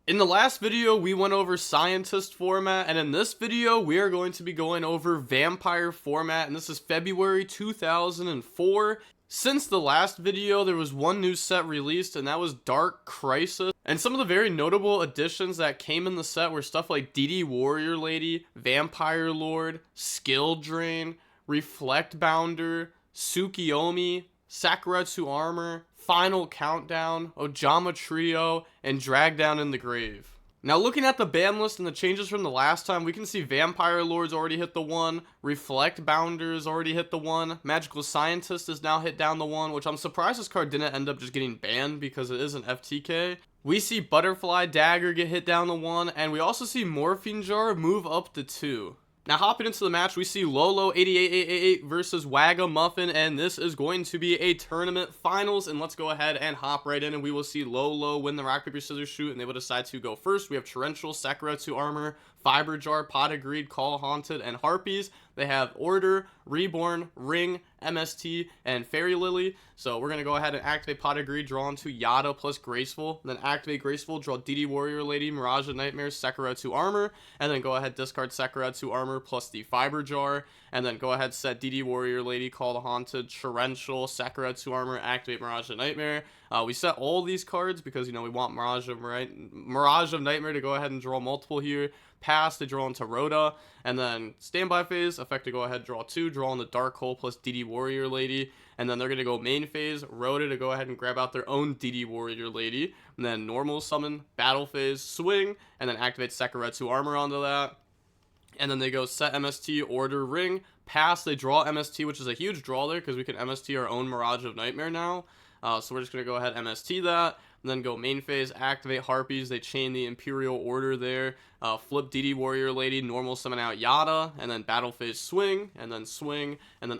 In the last video, we went over Scientist format, and in this video, we are going to be going over Vampire format, and this is February 2004. Since the last video, there was one new set released, and that was Dark Crisis. And some of the very notable additions that came in the set were stuff like DD Warrior Lady, Vampire Lord, Skill Drain, Reflect Bounder, Tsukiyomi, Sakuretsu Armor, Final Countdown, Ojama Trio, and Drag Down in the Grave. Now looking at the ban list and the changes from the last time, we can see Vampire Lord's already hit the 1, Reflect Bounder's already hit the 1, Magical Scientist has now hit down the 1, which I'm surprised this card didn't end up just getting banned because it is an FTK. We see Butterfly Dagger get hit down the 1, and we also see Morphine Jar move up to 2. Now hopping into the match, we see Lolo 88888 versus Wagamuffin, and this is going to be a tournament finals, and let's go ahead and hop right in, and we will see Lolo win the rock, paper, scissors, shoot, and they will decide to go first. We have Torrential, Sakuretsu Armor, Fiber Jar, Pot of Greed, Call Haunted, and Harpies. They have Order, Reborn, Ring, MST, and Fairy Lily. So we're going to go ahead and activate Pot of Greed, draw into Yada plus Graceful. Then activate Graceful, draw DD Warrior Lady, Mirage of Nightmares, Sakuretsu Armor. And then go ahead, discard Sakuretsu Armor plus the Fiber Jar. And then go ahead, set DD Warrior Lady, Call the Haunted, Torrential, Sakuretsu Armor, activate Mirage of Nightmare. We set all these cards because, you know, we want Mirage of Nightmare to go ahead and draw multiple here. Pass to draw into Rhoda, and then standby phase, effect to go ahead, draw 2, draw on the Dark Hole plus DD Warrior Lady, and then they're going to go main phase, Rhoda to go ahead and grab out their own DD Warrior Lady, and then normal summon, battle phase, swing, and then activate Sakuretsu Armor onto that. And then they go set MST, order ring, pass, they draw MST, which is a huge draw there because we can MST our own Mirage of Nightmare now. So we're just going to go ahead MST that, and then go main phase, activate Harpies, they chain the Imperial Order there, flip DD Warrior Lady, normal summon out Yada, and then battle phase swing, and then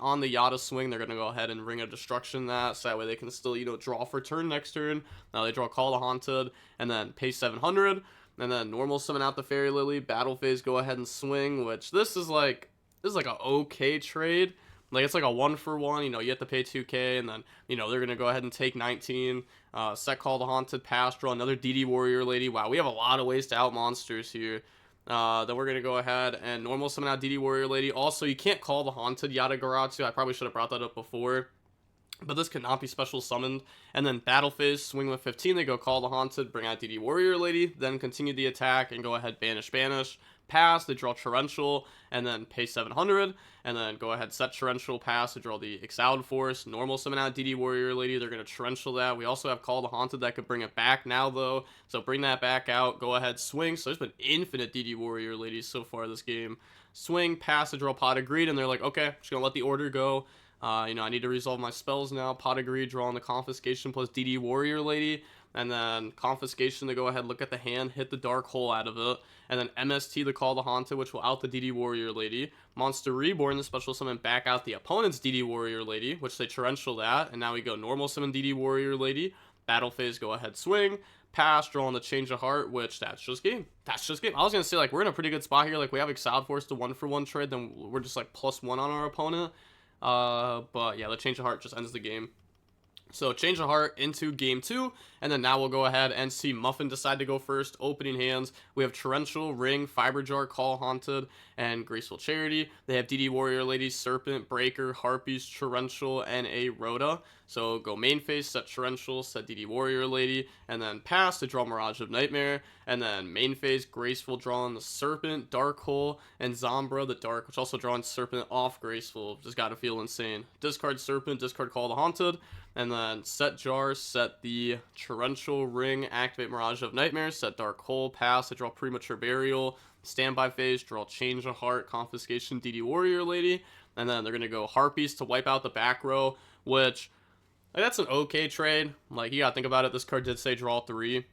on the Yada swing, they're going to go ahead and Ring of Destruction that, so that way they can still, you know, draw for turn next turn. They draw Call the Haunted, and then pay 700, and then normal summon out the Fairy Lily, battle phase, go ahead and swing, which this is like an okay trade. Like, it's like a 1-for-1, you know, you have to pay 2k, and then, you know, they're going to go ahead and take 19, set Call the Haunted, pass, draw another DD Warrior Lady. Wow, we have a lot of ways to out monsters here. Then we're going to go ahead and normal summon out DD Warrior Lady. Also, you can't Call the Haunted Yatagarasu. I probably should have brought that up before, but this could not be special summoned. And then battle phase, swing with 15, they go Call the Haunted, bring out DD Warrior Lady, then continue the attack and go ahead banish. Pass, they draw Torrential, and then pay 700, and then go ahead set Torrential, pass to draw the Exiled Force, normal summon out DD Warrior Lady, they're going to Torrential that. We also have Call the Haunted that could bring it back now though, so bring that back out, go ahead swing. So there's been infinite DD Warrior Ladies so far this game. Swing, pass to draw Pot of Greed, and they're like, okay, just going to let the order go. You know, I need to resolve my spells now. Pot of Greed, draw on the Confiscation plus DD Warrior Lady, and then Confiscation to go ahead, look at the hand, hit the Dark Hole out of it, and then MST to Call the Haunted, which will out the DD Warrior Lady. Monster Reborn, the special summon, back out the opponent's DD Warrior Lady, which they Torrential that, and now we go normal summon DD Warrior Lady, battle phase, go ahead swing, pass, draw on the Change of Heart, which that's just game. That's just game. I was going to say, like, we're in a pretty good spot here. Like, we have Exiled Force to 1-for-1 trade, then we're just, like, +1 on our opponent. But yeah, the Change of Heart just ends the game. So Change of Heart into game 2, and then now we'll go ahead and see Muffin decide to go first. Opening hands, we have Torrential, Ring, Fiber Jar, Call Haunted, and Graceful Charity. They have DD Warrior Lady, Serpent, Breaker, Harpies, Torrential, and a Rhoda. So go main phase, set Torrential, set DD Warrior Lady, and then pass to draw Mirage of Nightmare, and then main phase, Graceful, draw on the Serpent, Dark Hole, and Zombra the Dark, which also draw on Serpent off Graceful. Just gotta feel insane. Discard Serpent, discard Call the Haunted, and then set Jar, set the Torrential, Ring, activate Mirage of Nightmares, set Dark Hole, pass to draw Premature Burial, standby phase, draw Change of Heart, Confiscation, DD Warrior Lady, and then they're going to go Harpies to wipe out the back row, which, like, that's an okay trade. Like, you gotta think about it, this card did say draw 3,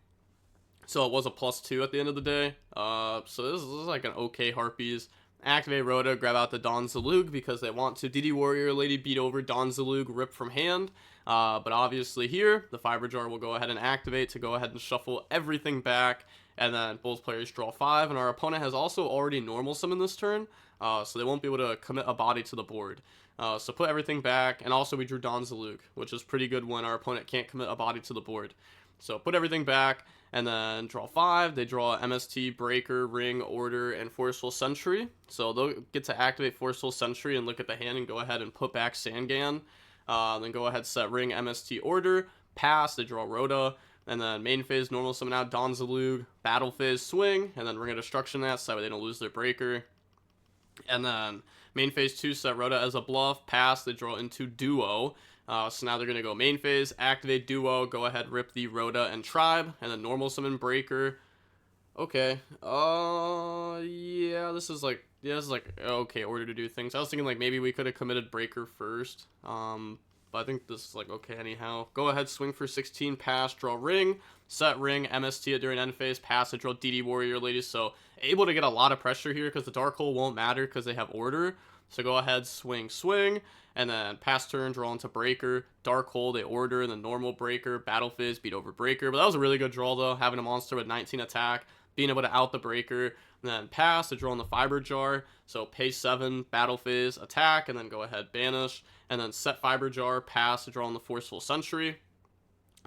so it was a +2 at the end of the day. So this is like an okay Harpies. Activate Rhoda, grab out the Don Zalug because they want to DD Warrior Lady beat over Don Zalug, rip from hand. But obviously here, the Fiber Jar will go ahead and activate to go ahead and shuffle everything back. And then both players draw 5. And our opponent has also already normal summoned this turn. So they won't be able to commit a body to the board. So put everything back. And also we drew Don Zalug, which is pretty good when our opponent can't commit a body to the board. So put everything back, and then draw 5. They draw MST, Breaker, Ring, Order, and Forceful Sentry. So they'll get to activate Forceful Sentry and look at the hand and go ahead and put back Sangan. Then go ahead, set Ring, MST, Order, pass. They draw Rhoda. And then main phase, normal summon out Donzalug, battle phase, swing, and then Ring of Destruction that, so that way they don't lose their Breaker. And then main phase 2, set Rhoda as a bluff, pass, they draw into Duo. So now they're going to go main phase, activate Duo, go ahead, rip the Rhoda and Tribe, and then normal summon Breaker. Okay, yeah, this is like okay order to do things. I was thinking like maybe we could have committed Breaker first, but I think this is like okay anyhow. Go ahead, swing for 16, pass, draw Ring, set Ring, MST during end phase, pass, and draw DD Warrior Lady. So able to get a lot of pressure here because the Dark Hole won't matter because they have Order. So go ahead, swing, and then pass turn, draw into Breaker, Dark Hole, they Order, and then normal Breaker, battle phase, beat over Breaker. But that was a really good draw though, having a monster with 19 attack, being able to out the Breaker, and then pass to draw in the Fiber Jar. So pay 7, battle phase, attack, and then go ahead, banish, and then set Fiber Jar, pass to draw in the Forceful Sentry.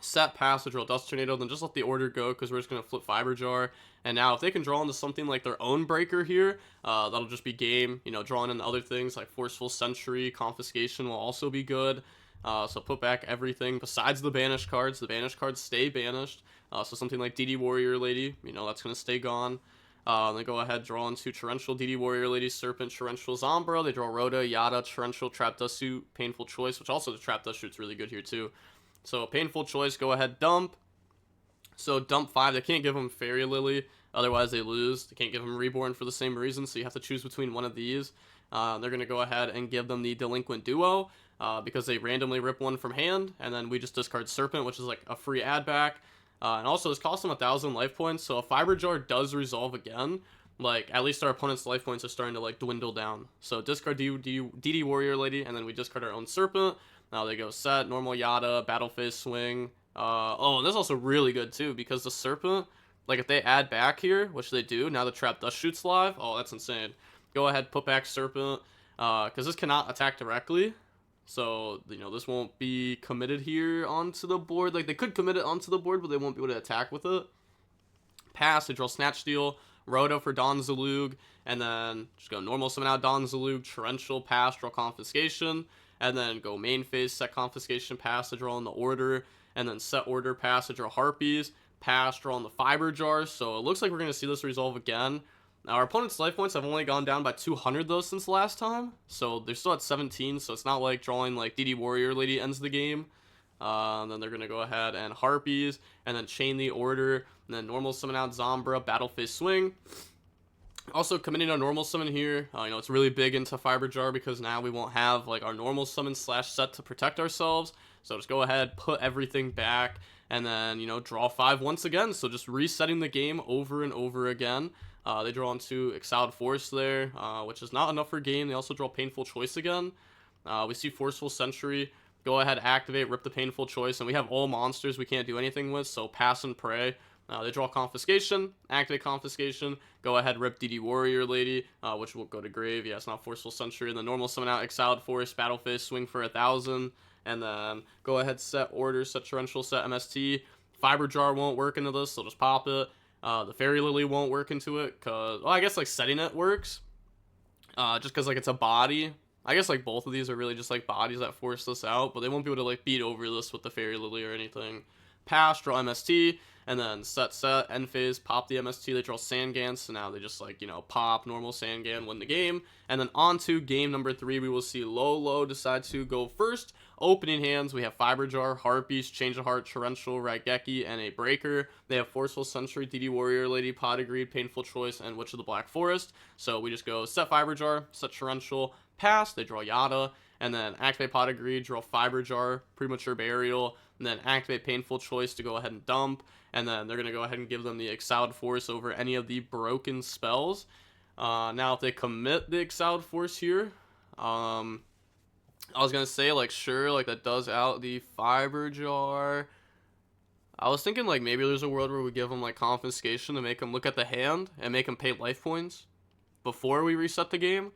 Set, pass to draw Dust Tornado, then just let the Order go because we're just going to flip Fiber Jar. And now if they can draw into something like their own Breaker here, that'll just be game. You know, drawing in other things like Forceful Sentry, Confiscation will also be good. So put back everything besides the banished cards. The banished cards stay banished. So something like DD Warrior Lady, you know, that's going to stay gone. Then go ahead, draw into Torrential, DD Warrior Lady, Serpent, Torrential, Zombra. They draw Rhoda, Yada, Torrential, Trap Dust Suit, Painful Choice, which also the Trap Dust Suit's really good here too. So Painful Choice, go ahead, dump. So dump 5, they can't give them Fairy Lily, otherwise they lose. They can't give them Reborn for the same reason, so you have to choose between one of these. They're going to go ahead and give them the Delinquent Duo, because they randomly rip one from hand, and then we just discard Serpent, which is like a free add back. And also this costs them 1,000 life points, so if Fiber Jar does resolve again, like at least our opponent's life points are starting to like dwindle down. So discard DD Warrior Lady, and then we discard our own Serpent. Now they go set, normal Yada, battle phase, swing. Oh, and this is also really good too, because the Serpent, like if they add back here, which they do, now the Trap Dust Shoot's live. Oh, that's insane. Go ahead, put back Serpent, because this cannot attack directly. So, you know, this won't be committed here onto the board. Like, they could commit it onto the board, but they won't be able to attack with it. Pass, they draw Snatch Steal, Rhoda for Donzalug, and then just go normal summon out Donzalug, Torrential, pass, draw Confiscation, and then go main phase, set Confiscation, pass to draw in the Order, and then set Order, pass to draw Harpies, pass, draw in the Fiber Jars. So it looks like we're going to see this resolve again. Now, our opponent's life points have only gone down by 200, though, since last time. So, they're still at 17, so it's not like drawing, like, DD Warrior Lady ends the game. And then they're going to go ahead and Harpies, and then chain the Order, and then normal summon out Zombra, battle phase swing. Also, committing a normal summon here, you know, it's really big into Fiber Jar because now we won't have, like, our normal summon / set to protect ourselves. So, just go ahead, put everything back, and then, you know, draw 5 once again. So, just resetting the game over and over again. They draw into Exiled Force there, which is not enough for game. They also draw Painful Choice again. We see Forceful Sentry. Go ahead, activate, rip the Painful Choice, and we have all monsters we can't do anything with, so pass and pray. They draw Confiscation, activate Confiscation, go ahead, rip DD Warrior Lady, which will go to grave. Yeah, it's not Forceful Sentry. And then normal summon out Exiled Force, battle phase, swing for 1,000, and then go ahead, set Order, set Torrential, set MST. Fiber Jar won't work into this, so just pop it. The Fairy Lily won't work into it, because, well, I guess, like, setting it works, just because, like, it's a body. I guess, like, both of these are really just, like, bodies that force this out, but they won't be able to, like, beat over this with the Fairy Lily or anything. Pass, draw MST, and then set, end phase, pop the MST, they draw Sangan, so now they just, like, you know, pop, normal Sangan, win the game. And then on to game number 3, we will see Lolo decide to go first. Opening hands, we have Fiber Jar, Harpies, Change of Heart, Torrential, Raigeki, and a Breaker. They have Forceful Sentry, DD Warrior Lady, Pot of Greed, Painful Choice, and Witch of the Black Forest. So we just go set Fiber Jar, set Torrential, pass, they draw Yada, and then activate Pot of Greed, draw Fiber Jar, Premature Burial, and then activate Painful Choice to go ahead and dump, and then they're going to go ahead and give them the Exiled Force over any of the broken spells. Now, if they commit the Exiled Force here, I was going to say, like, sure, like, that does out the Fiber Jar. I was thinking, like, maybe there's a world where we give them, like, Confiscation to make them look at the hand and make them pay life points before we reset the game.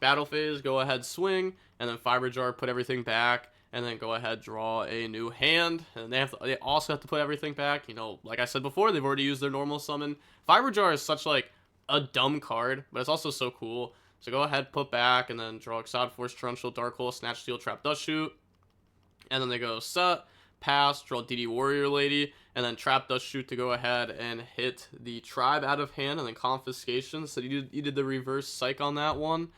Battle phase, go ahead, swing, and then Fiber Jar, put everything back, and then go ahead, draw a new hand, and they also have to put everything back. You know, like I said before, they've already used their normal summon. Fiber Jar is such like a dumb card, but it's also so cool. So go ahead, put back, and then draw Exiled Force, Torrential, Dark Hole, Snatch Steal, Trap Dust Shoot. And then they go set, pass, draw DD Warrior Lady, and then Trap Dust Shoot to go ahead and hit the Tribe out of hand, and then Confiscation. So you did the reverse Psych on that one.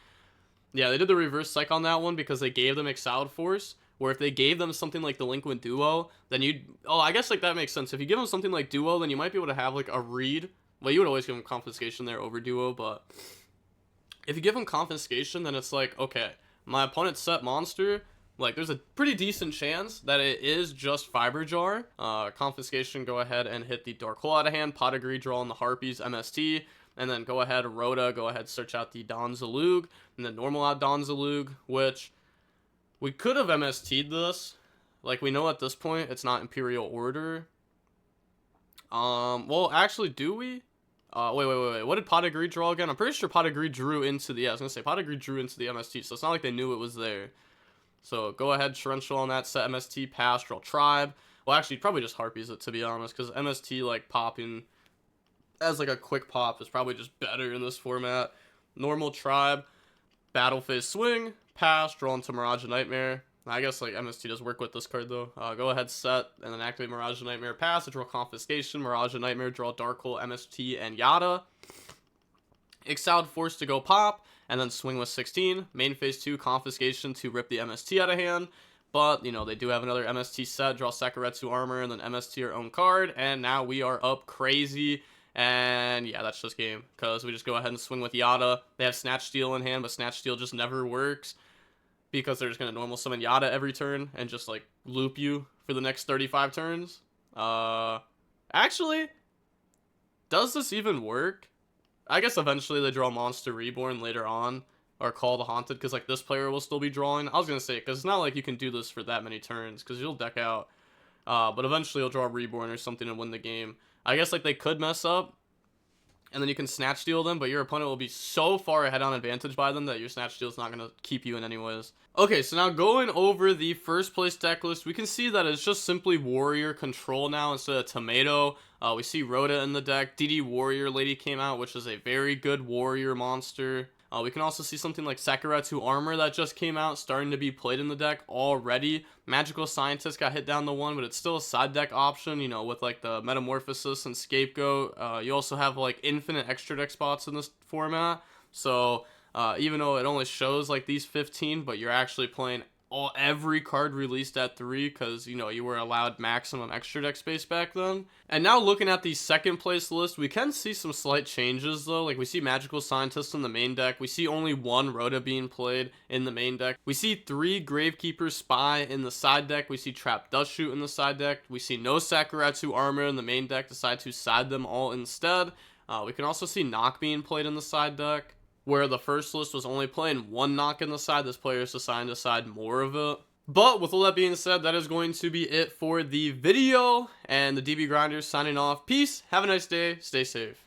Yeah, they did the reverse Psych on that one because they gave them Exiled Force, where if they gave them something like Delinquent Duo, then you'd... Oh, I guess like that makes sense. If you give them something like Duo, then you might be able to have like a read. Well, you would always give them Confiscation there over Duo, but if you give them Confiscation, then it's like, okay, my opponent's set monster, like there's a pretty decent chance that it is just Fiber Jar. Confiscation, go ahead and hit the Dark Hole out of hand, Pot of Greed, draw on the Harpies, MST, and then go ahead, Rhoda, go ahead, search out the Don Zalug, and then normal out Don Zalug, which we could have MST'd this. Like, we know at this point it's not Imperial Order. Well, actually, do we? Wait. What did Pot of Greed draw again? I'm pretty sure Pot of Greed drew into the... Yeah, I was going to say, Pot of Greed drew into the MST, so it's not like they knew it was there. So, go ahead, Torrential on that, set MST, pass, draw Tribe. Well, actually, probably just Harpies it, to be honest, because MST, like, popping as, like, a quick pop is probably just better in this format. Normal Tribe, Battle Phase Swing, pass, draw into Mirage of Nightmare. I guess, like, MST does work with this card, though. Go ahead, set, and then activate Mirage of Nightmare, pass, draw Confiscation, Mirage of Nightmare, draw Dark Hole, MST, and Yada. Exiled Force to go pop, and then swing with 16. Main phase 2, Confiscation to rip the MST out of hand. But, you know, they do have another MST set, draw Sakuretsu Armor, and then MST our own card. And now we are up crazy. And yeah, that's just game, because we just go ahead and swing with Yada. They have Snatch Steal in hand, but Snatch Steal just never works, because they're just going to normal summon Yada every turn and just, like, loop you for the next 35 turns. Actually, does this even work? I guess eventually they draw Monster Reborn later on, or Call the Haunted, because, like, this player will still be drawing. I was going to say, because it's not like you can do this for that many turns, because you'll deck out. But eventually you'll draw Reborn or something and win the game. I guess, like, they could mess up, and then you can Snatch Steal them, but your opponent will be so far ahead on advantage by them that your Snatch Steal is not going to keep you in anyways. Okay, so now going over the first place deck list, we can see that it's just simply Warrior Control now instead of Tomato. We see Rhoda in the deck. DD Warrior Lady came out, which is a very good Warrior monster. We can also see something like Sakuretsu Armor that just came out, starting to be played in the deck already. Magical Scientist got hit down to 1, but it's still a side deck option, you know, with like the Metamorphosis and Scapegoat. You also have like infinite extra deck spots in this format. So even though it only shows like these 15, but you're actually playing every card released at 3, because, you know, you were allowed maximum extra deck space back then. And now looking at the second place list, we can see some slight changes though. Like, we see Magical Scientist in the main deck, we see only 1 Rhoda being played in the main deck, we see 3 Gravekeeper Spy in the side deck, we see Trap Dust Shoot in the side deck, we see no Sakuretsu Armor in the main deck, decide to side them all instead. We can also see Knock being played in the side deck, where the first list was only playing 1 Knock in the side. This player is assigned to side more of it. But with all that being said, that is going to be it for the video, and the DB Grinders signing off. Peace, have a nice day, stay safe.